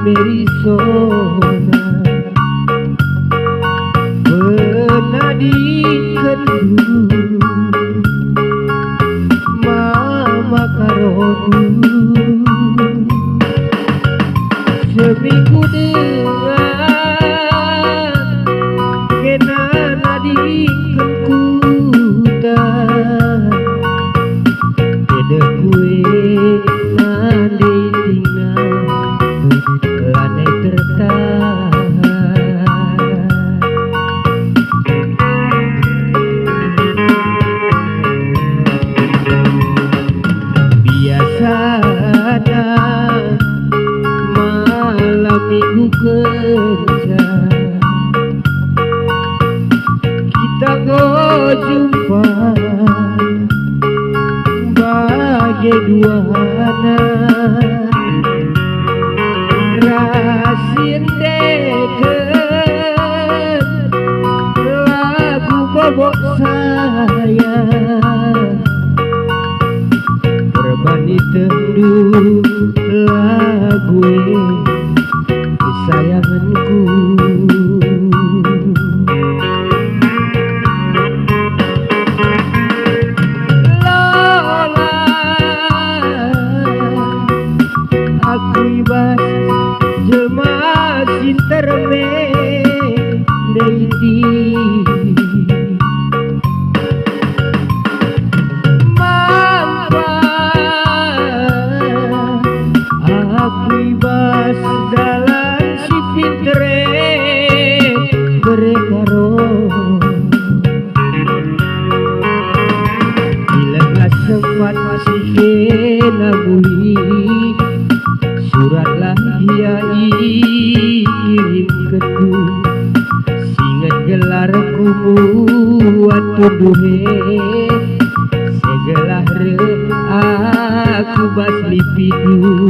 Berisona menadikan mama karodu seminggu dengan kena nadikan kuda beda kue nandi tinggal lanai tertahan biasanya malam minggu kerja kita go jumpa bagi duana rasin deket lagu bobok saya berbani tendu lagu kesayanganku Lola aku ibas jelma sinterme deiti mampa aku ibas dalam si pintere berekaro bila gak sempat masih kena buli suratlah dia kirim kedu singet gelarku buat tuduhe segelah re aku bas lipidu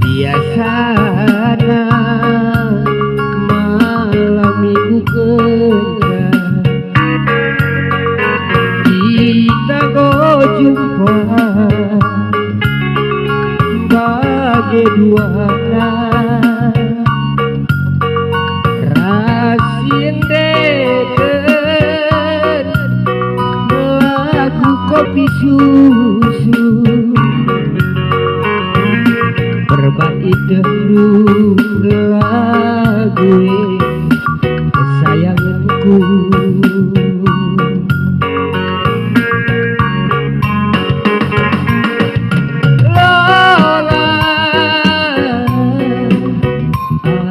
biasanya malam minggu kerja kita go jumpa bagi duana rasin deket lagu kopi susu berbagi tendu lagu kesayanganku Lola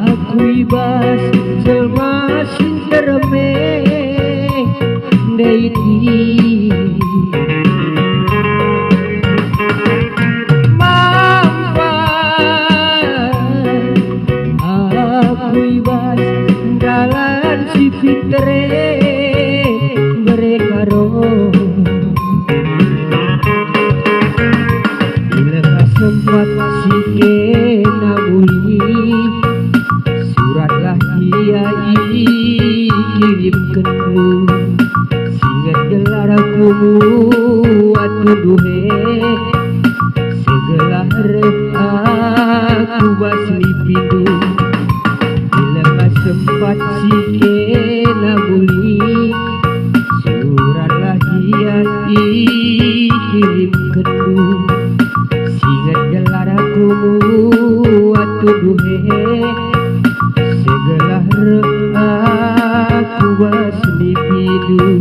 aku ibas jelma sinterme deiti dalam si fitre berekaro atu duhe segelah aku basli pindu bila sempat sikena buli surat lahiat kirim kedu singat gelar aku atu duhe segelah aku basli pindu.